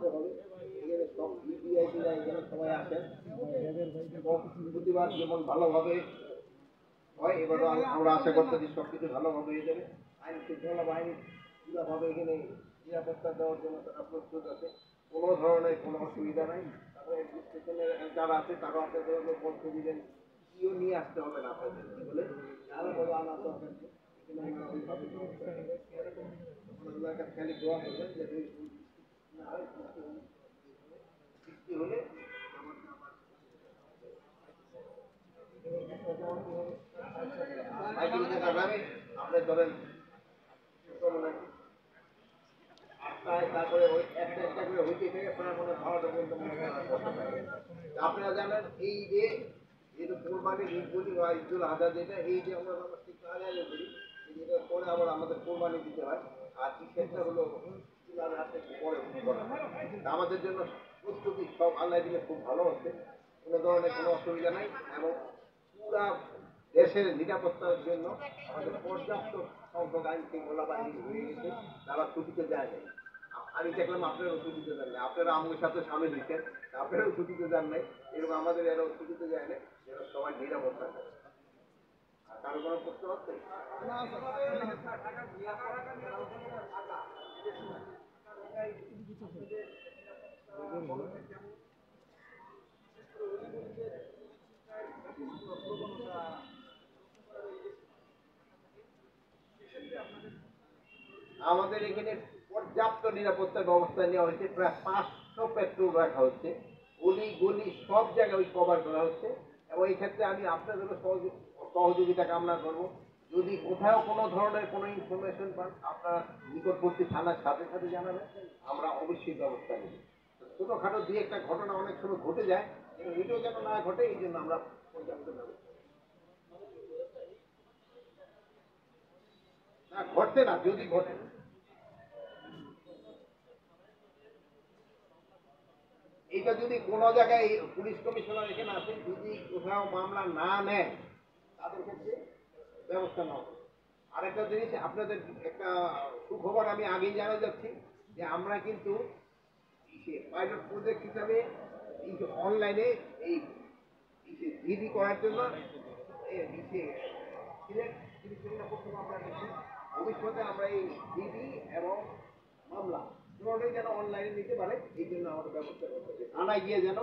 আসতে হবে। এখানে সব ভিভিআইপিরা এখানে সবাই আসেন, প্রতিবার যেমন ভালোভাবে হয় এবার আমরা আশা করতেছি সবকিছু ভালোভাবে হয়ে যাবে। আইন শৃঙ্খলা বাহিনী পুরোভাবে এখানে নিরাপত্তা দেওয়ার জন্য তারা প্রস্তুত আছে, কোনো ধরনের কোনো অসুবিধা নাই। তারপরে স্টেশনের যারা আছে তারাও আপনাদের বলতে দিলেন কিও নিয়ে আসতে হবে না আপনাদের কি বলে আরো বড় আনা দরকার নেই। এখানে আমরা ওইভাবে আল্লাহর কাছে খালি দোয়া করবেন যে না হয় বৃষ্টি হলে আপনি ধরেন তারপরে ওই একটা একটা করে হইতে থেকে প্রায় মনে ভালোটা পর্যন্ত আপনারা জানেন এই যে যেহেতু কোরবানির ঈদ বলি বা ঈদুল আজহা যেটা এই যে আমরা ঠিক আদায় করি এটার পরে আবার আমাদের কোরবানি দিতে হয় আর ঈদটা হলো পরে আমাদের জন্য প্রস্তুতি সব আল্লাহ দিলে খুব ভালো হচ্ছে, কোনো ধরনের কোনো অসুবিধা নাই এবং পুরা দেশের নিরাপত্তার জন্য আমাদের পর্যাপ্ত সংখ্যক আইন শৃঙ্খলা বাহিনী হয়ে গেছে, তারা ছুটিতে যায় নাই। আমি দেখলাম আপনারাও ছুটিতে যান নাই, আপনারা আমার সাথে সামিল হয়েছেন, আপনারাও ছুটিতে যান নাই, এরকম আমাদের এরাও ছুটিতে যায় নাই, এরা সবাই নিরাপত্তা করে। আর কারো কোনো প্রশ্ন হচ্ছে আমাদের এখানে পর্যাপ্ত নিরাপত্তার ব্যবস্থা নেওয়া হয়েছে, প্রায় 500 পেট্রোল রাখা হচ্ছে, গলি গলি সব জায়গায় ওই কভার করা হচ্ছে এবং এই ক্ষেত্রে আমি আপনাদেরও সহযোগিতা কামনা করব। যদি কোথাও কোনো ধরনের কোনো ইনফরমেশন পান আপনারা নিকটবর্তী থানার সাথে সাথে জানাবেন, আমরা অবশ্যই ব্যবস্থা নেব। ছোটোখাটো দিয়ে একটা ঘটনা অনেক সময় ঘটে যায়, এটাও যেন না ঘটে এই জন্য আমরা পর্যাপ্ত ব্যবস্থা না ঘটছে না, যদি ঘটে এটা যদি কোনো জায়গায় পুলিশ কমিশনার এখানে আসে যদি কোথাও মামলা না নেয় তাদের ক্ষেত্রে ব্যবস্থা নেওয়া হবে। আরেকটা জিনিস আপনাদের একটা সুখবর আমি আগেই জানা যাচ্ছি যে আমরা কিন্তু পাইলট প্রজেক্ট হিসাবে অনলাইনে এই জিডি করার জন্য ভবিষ্যতে আমরা এই জিডি এবং মামলা দুটোই যেন অনলাইনে নিতে পারে এই জন্য আমাদের ব্যবস্থা করতে হবে, থানায় গিয়ে যেন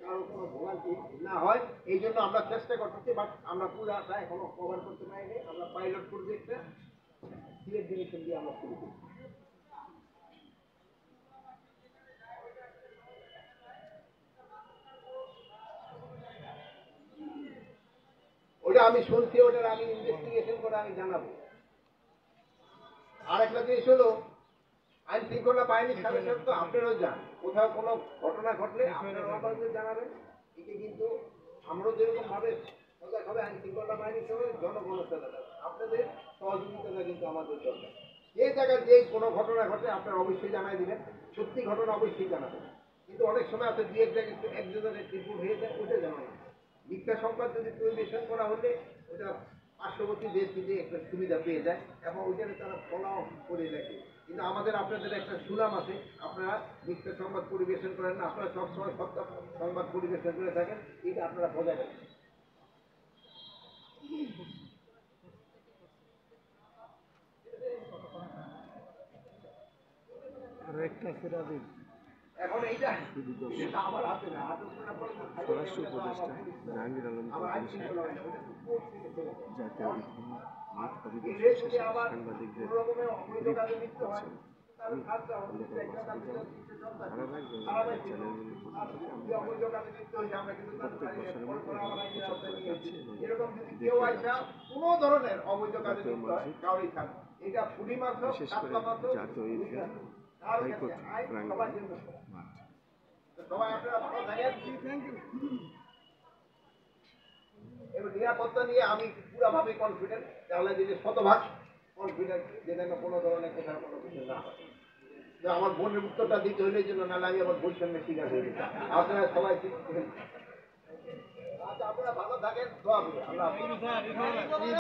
কারো কোনো ভোগান্তি না হয় এই জন্য আমরা চেষ্টা করতেছি, বাট আমরা পুরাটা এখনো কভার করতে পারিনি। আমরা পাইলট প্রজেক্টটা সিলেট ডিভিশন দিয়ে আমরা শুরু করি। ওটা আমি শুনছি, ওটার আমি ইনভেস্টিগেশন করে আমি জানাবো। আর একটা জিনিস হলো আইন শৃঙ্খলা বাহিনীর সাথে সাথে তো আপনারাও যান, কোথাও কোনো ঘটনা ঘটলে আপনারাও আমাদের জানাবেন। এটা কিন্তু আমরাও যেরকম ভাবে সজাগ হবে আইন শৃঙ্খলা বাহিনীর সঙ্গে জনগণের সাথে আপনাদের সহযোগিতাটা কিন্তু আমাদের দরকার। যে জায়গায় যে কোনো ঘটনা ঘটে আপনারা অবশ্যই জানাই দিবেন, সত্যি ঘটনা অবশ্যই জানাবেন। কিন্তু অনেক সময় আছে দুই এক জায়গায় একজনের রিপোর্ট হয়ে যায় ওটা জানানো, মিথ্যা সংবাদ যদি পরিবেশন করা হলে ওটা পার্শ্ববর্তী দেশ থেকে একটা সুবিধা পেয়ে যায় এবং ওইখানে তারা ফলাও করে রাখে। কিন্তু আমাদের আপনাদের একটা সুনাম আছে, আপনারা মিথ্যা সংবাদ পরিবেশন করেন না, আপনারা সবসময় সত্য সংবাদ পরিবেশন করে থাকেন, এটা আপনারা বজায় রাখেন। এখন এইটা আমার হাতে না, স্বরাষ্ট্র উপদেষ্টা জাহাঙ্গীর আলম চৌধুরী জাতীয় ঈদ শেষে সাংবাদিকদের ব্রিফ করছেন। আমি ধারাবাহিক চ্যানেলগুলি প্রত্যেক বছরের মতো প্রচার করে যাচ্ছে এবং কোনো ধরনের অবৈধ কাজে জাতীয় মানচিত্র বিশেষ করে জাতীয় ঈদগাহ হাইকোর্ট প্রাঙ্গণ মাঠ। সবাই আপনারা ভালো থাকেন। এবং নিরাপত্তা নিয়ে আমি পুরোভাবে কনফিডেন্ট, তাহলে যদি শতভাগ কনফিডেন্ট যেটা কোনো ধরনের কোথাও কোনো কিছু না হয়। আমার বোনের উত্তরটা দিতে হলে জন্য নাহলে আমি আমার বোন সঙ্গে শিকার হয়ে যেতাম। আপনারা সবাই আচ্ছা আপনারা ভালো থাকেন, দোয়া করুন। আল্লাহ